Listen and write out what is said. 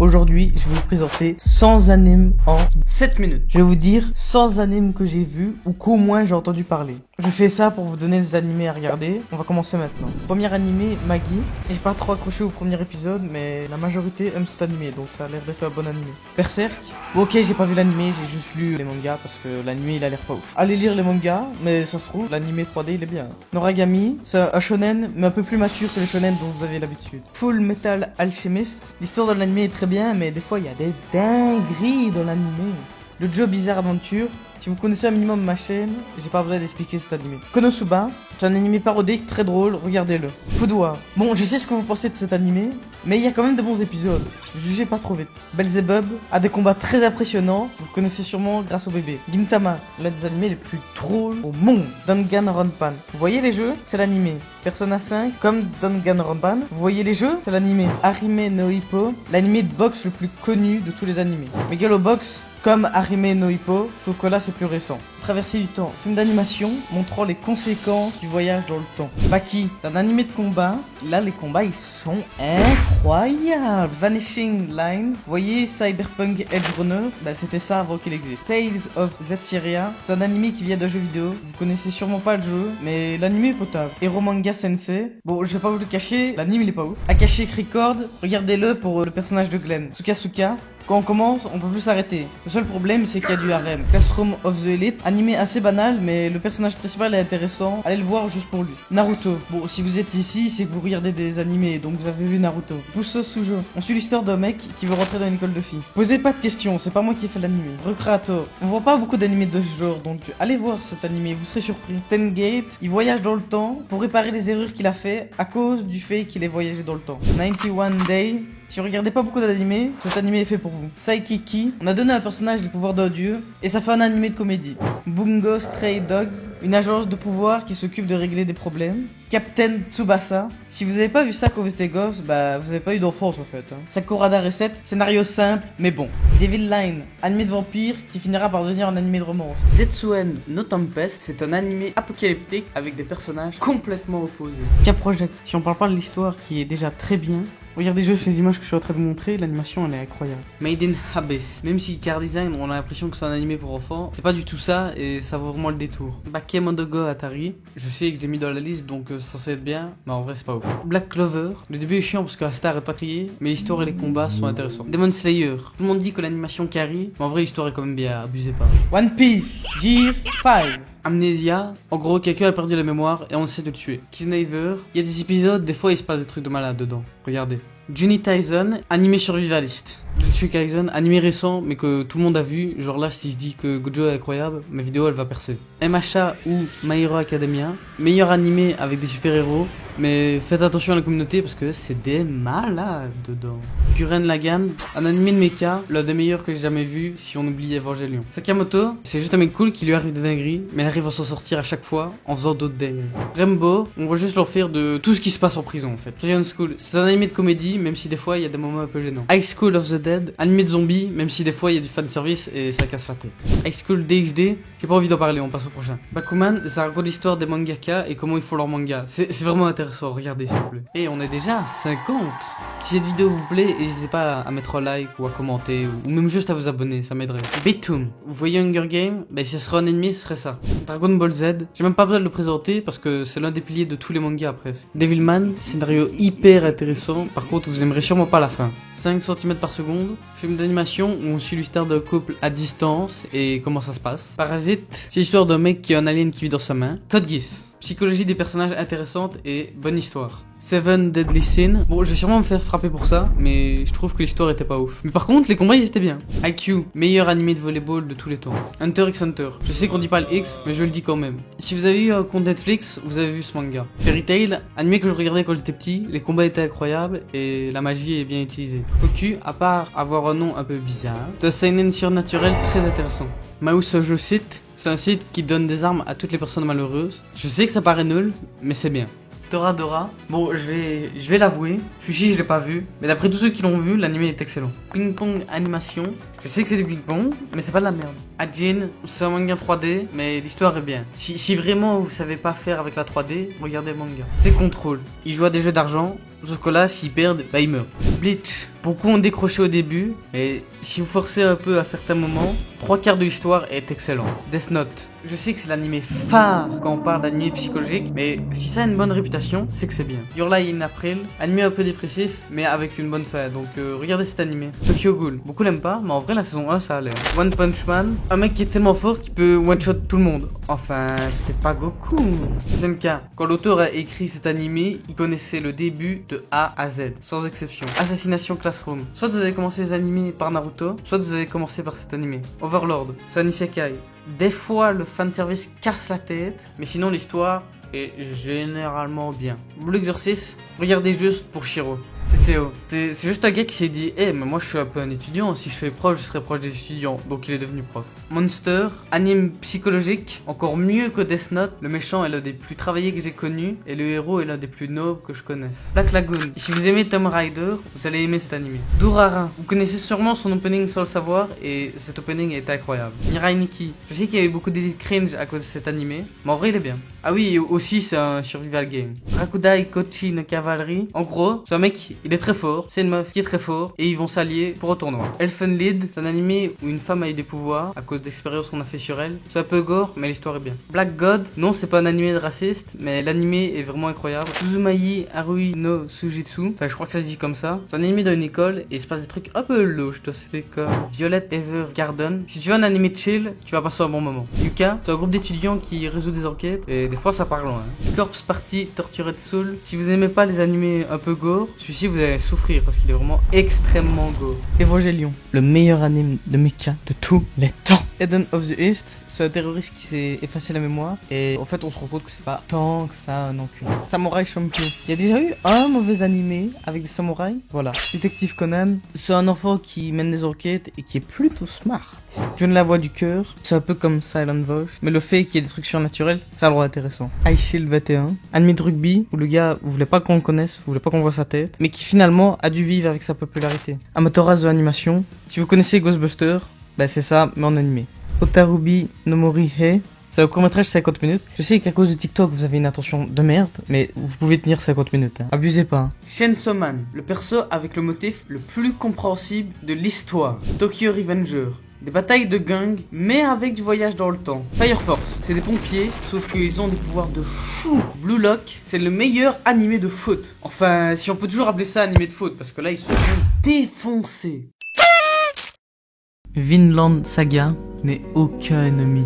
Aujourd'hui, je vais vous présenter 100 animes en 7 minutes. Je vais vous dire 100 animes que j'ai vus ou qu'au moins j'ai entendu parler. Je fais ça pour vous donner des animés à regarder. On va commencer maintenant. Premier animé, Maggie. J'ai pas trop accroché au premier épisode, mais la majorité aime cet animé, donc ça a l'air d'être un bon animé. Berserk. Bon, ok, j'ai pas vu l'animé, j'ai juste lu les mangas parce que l'animé il a l'air pas ouf. Allez lire les mangas, mais ça se trouve, l'animé 3D il est bien. Noragami, c'est un shonen, mais un peu plus mature que les shonen dont vous avez l'habitude. Full Metal Alchemist. L'histoire de l'animé est très bien, mais des fois il y a des dingueries dans l'animé. Le Joe Bizarre Adventure. Si vous connaissez un minimum ma chaîne, j'ai pas besoin d'expliquer cet animé. Konosuba, c'est un animé parodique très drôle, regardez-le. Food War. Bon, je sais ce que vous pensez de cet animé, mais il y a quand même de bons épisodes. Jugez pas trop vite. Belzebub a des combats très impressionnants, vous connaissez sûrement grâce au bébé. Gintama, l'un des animés les plus drôles au monde. Danganronpan. Vous voyez les jeux? C'est l'animé. Persona 5, comme Danganronpan. Vous voyez les jeux? C'est l'animé. Hajime no Ippo, l'animé de boxe le plus connu de tous les animés. Megalobox, comme Hajime no Ippo, sauf que là c'est plus récent. Traversée du temps, film d'animation montrant les conséquences du voyage dans le temps. Baki, c'est un animé de combat. Là les combats ils sont incroyables. Vanishing Line, vous voyez Cyberpunk Edge Runner, bah c'était ça avant qu'il existe. Tales of Zetsuria, c'est un animé qui vient d'un jeu vidéo. Vous connaissez sûrement pas le jeu, mais l'animé est potable. Hero Manga Sensei, bon je vais pas vous le cacher, l'anime il est pas ouf. Akashi Record, regardez-le pour le personnage de Glenn. Tsukasuka, quand on commence, on peut plus s'arrêter. Le seul problème, c'est qu'il y a du harem. Classroom of the Elite, animé assez banal, mais le personnage principal est intéressant. Allez le voir juste pour lui. Naruto. Bon, si vous êtes ici, c'est que vous regardez des animés, donc vous avez vu Naruto. Puso Sujo. On suit l'histoire d'un mec qui veut rentrer dans une école de filles. Posez pas de questions, c'est pas moi qui ai fait l'animé. Recreator. On voit pas beaucoup d'animés de ce genre, donc allez voir cet animé, vous serez surpris. Ten Gate, il voyage dans le temps pour réparer les erreurs qu'il a fait à cause du fait qu'il ait voyagé dans le temps. 91 Day. Si vous regardez pas beaucoup d'animés, cet animé est fait pour vous. Saikiki, on a donné à un personnage les pouvoirs d'un dieu, et ça fait un animé de comédie. Bungo Stray Dogs, une agence de pouvoir qui s'occupe de régler des problèmes. Captain Tsubasa, si vous avez pas vu ça quand vous étiez gosse, bah vous avez pas eu d'enfance en fait. Sakurada Reset, scénario simple, mais bon. Devil Line, animé de vampire qui finira par devenir un animé de romance. Zetsuen no Tempest, c'est un animé apocalyptique avec des personnages complètement opposés. Cap Project, si on parle pas de l'histoire qui est déjà très bien, regardez juste les images que je suis en train de montrer, l'animation elle est incroyable. Made in Abyss, même si Car Design on a l'impression que c'est un animé pour enfants, c'est pas du tout ça et ça vaut vraiment le détour. Bakemonogo Atari, je sais que je l'ai mis dans la liste donc c'est censé être bien, mais en vrai c'est pas ouf. Black Clover, le début est chiant parce que la star est pas triée, mais l'histoire et les combats sont intéressants. Demon Slayer, tout le monde dit que l'animation carry, mais en vrai l'histoire est quand même bien, abusez pas. One Piece, Gear 5. Amnesia, en gros quelqu'un a perdu la mémoire et on essaie de le tuer. Kisnaver, il y a des épisodes, des fois il se passe des trucs de malade dedans, regardez. Juni Tyson, animé survivaliste. Jujutsu Kaisen, animé récent mais que tout le monde a vu, genre là si je dis que Gojo est incroyable, ma vidéo elle va percer. MHA ou My Hero Academia, meilleur animé avec des super héros, mais faites attention à la communauté parce que c'est des malades dedans. Gurren Lagann, un animé de mecha, l'un des meilleurs que j'ai jamais vu si on oublie Evangelion. Sakamoto, c'est juste un mec cool qui lui arrive des dingueries, mais il arrive à s'en sortir à chaque fois en faisant d'autres dingueries. Rainbow, on voit juste l'enfer de tout ce qui se passe en prison en fait. Prison School, c'est un animé de comédie, même si des fois il y a des moments un peu gênants. High School of the Dead, animé de zombies, même si des fois il y a du fanservice et ça casse la tête. High School DxD, j'ai pas envie d'en parler, on passe au prochain. Bakuman, ça raconte l'histoire des mangaka et comment ils font leur manga. C'est vraiment intéressant, regardez s'il vous plaît. Et on est déjà à 50. Si cette vidéo vous plaît, n'hésitez pas à mettre un like ou à commenter ou même juste à vous abonner, ça m'aiderait. Beatoon, vous voyez Hunger Games, bah si ce serait un ennemi, ce serait ça. Dragon Ball Z, j'ai même pas besoin de le présenter parce que c'est l'un des piliers de tous les mangas presque. Devilman, scénario hyper intéressant, par contre vous aimerez sûrement pas la fin. 5 cm par seconde, film d'animation où on suit l'histoire d'un couple à distance et comment ça se passe. Parasite, c'est l'histoire d'un mec qui a un alien qui vit dans sa main. Code Geass, psychologie des personnages intéressante et bonne histoire. Seven Deadly Sins, bon je vais sûrement me faire frapper pour ça, mais je trouve que l'histoire était pas ouf. Mais par contre les combats ils étaient bien. IQ, meilleur animé de volleyball de tous les temps. Hunter x Hunter, je sais qu'on dit pas le X, mais je le dis quand même. Si vous avez eu un compte Netflix, vous avez vu ce manga. Fairy Tail, animé que je regardais quand j'étais petit, les combats étaient incroyables et la magie est bien utilisée. Goku, à part avoir un nom un peu bizarre, c'est un seinen surnaturel très intéressant. Mouse Shoujo Site, c'est un site qui donne des armes à toutes les personnes malheureuses. Je sais que ça paraît nul, mais c'est bien. Toradora, bon je vais l'avouer, Fushi je l'ai pas vu, mais d'après tous ceux qui l'ont vu, l'anime est excellent. Ping Pong Animation, je sais que c'est du ping pong, mais c'est pas de la merde. Ajin, c'est un manga 3D, mais l'histoire est bien. Si vraiment vous savez pas faire avec la 3D, regardez le manga. C'est Control, il joue à des jeux d'argent, sauf que là s'ils perdent, bah ils meurent. Bleach, Beaucoup ont décroché au début, mais si vous forcez un peu à certains moments, 3/4 de l'histoire est excellent. Death Note. Je sais que c'est l'animé phare quand on parle d'animé psychologique, mais si ça a une bonne réputation, c'est que c'est bien. Your Lie in April, animé un peu dépressif, mais avec une bonne fin, donc regardez cet animé. Tokyo Ghoul, beaucoup l'aiment pas, mais en vrai la saison 1 ça allait. One Punch Man, un mec qui est tellement fort qu'il peut one-shot tout le monde. Enfin, peut-être pas Goku. SNK, quand l'auteur a écrit cet animé, il connaissait le début de A à Z, sans exception. Assassination Classroom. Soit vous avez commencé les animés par Naruto, soit vous avez commencé par cet animé. Overlord, c'est un isekai. Des fois, le fanservice casse la tête, mais sinon l'histoire est généralement bien. Blue Exorcist, regardez juste pour Shiro. C'est Théo. C'est juste un gars qui s'est dit, mais moi je suis un peu un étudiant, si je fais prof, je serai proche des étudiants. Donc il est devenu prof. Monster, anime psychologique, encore mieux que Death Note. Le méchant est l'un des plus travaillés que j'ai connu et le héros est l'un des plus nobles que je connaisse. Black Lagoon. Et si vous aimez Tomb Raider, vous allez aimer cet animé. Durara. Vous connaissez sûrement son opening sans le savoir et cet opening est incroyable. Mirai Nikki. Je sais qu'il y a eu beaucoup d'edits cringe à cause de cet animé, mais en vrai il est bien. Ah oui, aussi c'est un survival game. Rakudai Kochi no Cavalry. En gros, c'est un mec, il est très fort, c'est une meuf qui est très fort et ils vont s'allier pour un tournoi. Elfen Lied, c'est un animé où une femme a eu des pouvoirs à cause d'expériences qu'on a fait sur elle. C'est un peu gore, mais l'histoire est bien. Black God, non c'est pas un animé de raciste, mais l'animé est vraiment incroyable. Suzumai Harui no Sujitsu, enfin je crois que ça se dit comme ça. C'est un animé dans une école et il se passe des trucs un peu louches dans cette école. Violet Evergarden. Si tu veux un animé chill, tu vas passer un bon moment. Yuka, c'est un groupe d'étudiants qui résout des enquêtes et des fois ça part loin. Corpse Party Tortured Soul. Si vous n'aimez pas les animés un peu gore, celui-ci vous allez souffrir parce qu'il est vraiment extrêmement gore. Evangelion, le meilleur anime de mecha de tous les temps. Eden of the East, c'est un terroriste qui s'est effacé la mémoire et en fait on se rend compte que c'est pas tant que ça un enculé. Samurai Champloo. Il y a déjà eu un mauvais animé avec des samouraïs. Voilà. Détective Conan, c'est un enfant qui mène des enquêtes et qui est plutôt smart. John la voix du cœur, c'est un peu comme Silent Voice, mais le fait qu'il y ait des trucs surnaturels, ça a l'air intéressant. Ice Shield 21, anime de rugby où le gars vous voulez pas qu'on le connaisse, vous voulez pas qu'on voit sa tête, mais qui finalement a dû vivre avec sa popularité. Amaterasu de animation, si vous connaissez Ghostbusters, bah c'est ça mais en animé. Otarubi no Morihe, c'est un court-métrage de 50 minutes. Je sais qu'à cause de TikTok, vous avez une attention de merde, mais vous pouvez tenir 50 minutes. Hein. Abusez pas. Hein. Chainsaw Man, le perso avec le motif le plus compréhensible de l'histoire. Tokyo Revenger, des batailles de gang, mais avec du voyage dans le temps. Fire Force, c'est des pompiers, sauf qu'ils ont des pouvoirs de fou. Blue Lock, c'est le meilleur animé de foot. Enfin, si on peut toujours appeler ça animé de foot, parce que là, ils se font défoncer. Vinland Saga n'est aucun ennemi.